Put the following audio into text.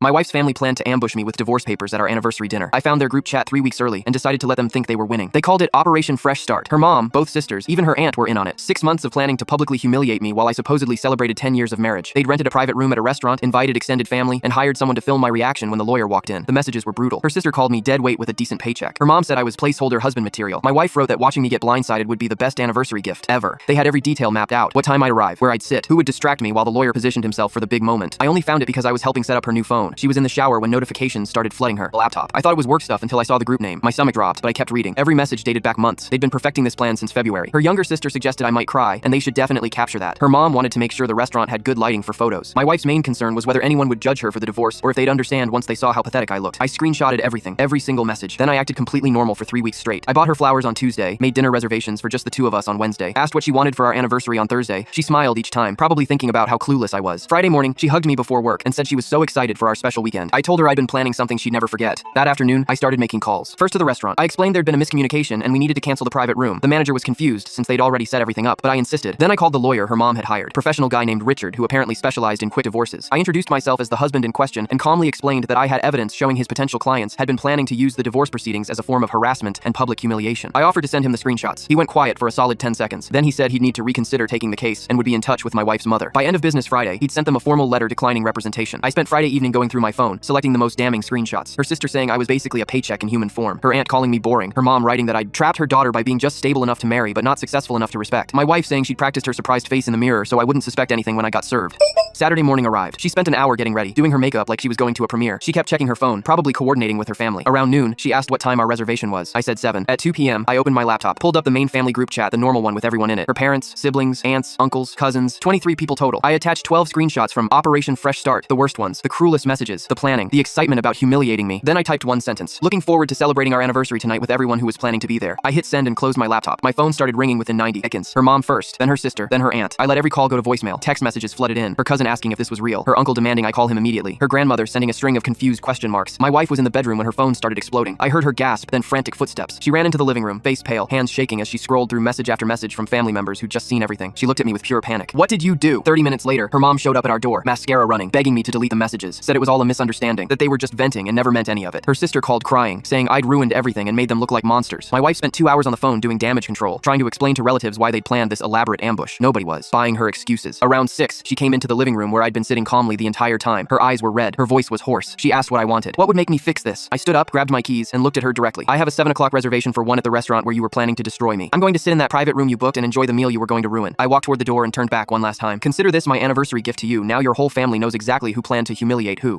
My wife's family planned to ambush me with divorce papers at our anniversary dinner. I found their group chat 3 weeks early and decided to let them think they were winning. They called it Operation Fresh Start. Her mom, both sisters, even her aunt were in on it. 6 months of planning to publicly humiliate me while I supposedly celebrated 10 years of marriage. They'd rented a private room at a restaurant, invited extended family, and hired someone to film my reaction when the lawyer walked in. The messages were brutal. Her sister called me dead weight with a decent paycheck. Her mom said I was placeholder husband material. My wife wrote that watching me get blindsided would be the best anniversary gift ever. They had every detail mapped out. What time I'd arrive, where I'd sit, who would distract me while the lawyer positioned himself for the big moment. I only found it because I was helping set up her new phone. She was in the shower when notifications started flooding her laptop. I thought it was work stuff until I saw the group name. My stomach dropped, but I kept reading. Every message dated back months. They'd been perfecting this plan since February. Her younger sister suggested I might cry, and they should definitely capture that. Her mom wanted to make sure the restaurant had good lighting for photos. My wife's main concern was whether anyone would judge her for the divorce, or if they'd understand once they saw how pathetic I looked. I screenshotted everything, every single message. Then I acted completely normal for 3 weeks straight. I bought her flowers on Tuesday, made dinner reservations for just the two of us on Wednesday, asked what she wanted for our anniversary on Thursday. She smiled each time, probably thinking about how clueless I was. Friday morning, she hugged me before work and said she was so excited for our special weekend. I told her I'd been planning something she'd never forget. That afternoon, I started making calls. First to the restaurant. I explained there'd been a miscommunication and we needed to cancel the private room. The manager was confused since they'd already set everything up, but I insisted. Then I called the lawyer her mom had hired, professional guy named Richard who apparently specialized in quick divorces. I introduced myself as the husband in question and calmly explained that I had evidence showing his potential clients had been planning to use the divorce proceedings as a form of harassment and public humiliation. I offered to send him the screenshots. He went quiet for a solid 10 seconds. Then he said he'd need to reconsider taking the case and would be in touch with my wife's mother. By end of business Friday, he'd sent them a formal letter declining representation. I spent Friday evening going through my phone, selecting the most damning screenshots. Her sister saying I was basically a paycheck in human form. Her aunt calling me boring. Her mom writing that I'd trapped her daughter by being just stable enough to marry but not successful enough to respect. My wife saying she'd practiced her surprised face in the mirror so I wouldn't suspect anything when I got served. Saturday morning arrived. She spent an hour getting ready, doing her makeup like she was going to a premiere. She kept checking her phone, probably coordinating with her family. Around noon, she asked what time our reservation was. I said 7. At 2 p.m., I opened my laptop, pulled up the main family group chat, the normal one with everyone in it. Her parents, siblings, aunts, uncles, cousins, 23 people total. I attached 12 screenshots from Operation Fresh Start, the worst ones, the cruelest messages, the planning, the excitement about humiliating me. Then I typed one sentence. Looking forward to celebrating our anniversary tonight with everyone who was planning to be there. I hit send and closed my laptop. My phone started ringing within 90 seconds. Her mom first, then her sister, then her aunt. I let every call go to voicemail. Text messages flooded in. Her cousin asking if this was real. Her uncle demanding I call him immediately. Her grandmother sending a string of confused question marks. My wife was in the bedroom when her phone started exploding. I heard her gasp, then frantic footsteps. She ran into the living room, face pale, hands shaking as she scrolled through message after message from family members who'd just seen everything. She looked at me with pure panic. What did you do? 30 minutes later, her mom showed up at our door, mascara running, begging me to delete the messages. Said it was all a misunderstanding, that they were just venting and never meant any of it. Her sister called crying, saying I'd ruined everything and made them look like monsters. My wife spent 2 hours on the phone doing damage control, trying to explain to relatives why they'd planned this elaborate ambush. Nobody was buying her excuses. Around 6, she came into the living room where I'd been sitting calmly the entire time. Her eyes were red. Her voice was hoarse. She asked what I wanted. What would make me fix this? I stood up, grabbed my keys, and looked at her directly. I have a 7 o'clock reservation for 1 at the restaurant where you were planning to destroy me. I'm going to sit in that private room you booked and enjoy the meal you were going to ruin. I walked toward the door and turned back one last time. Consider this my anniversary gift to you. Now your whole family knows exactly who planned to humiliate who.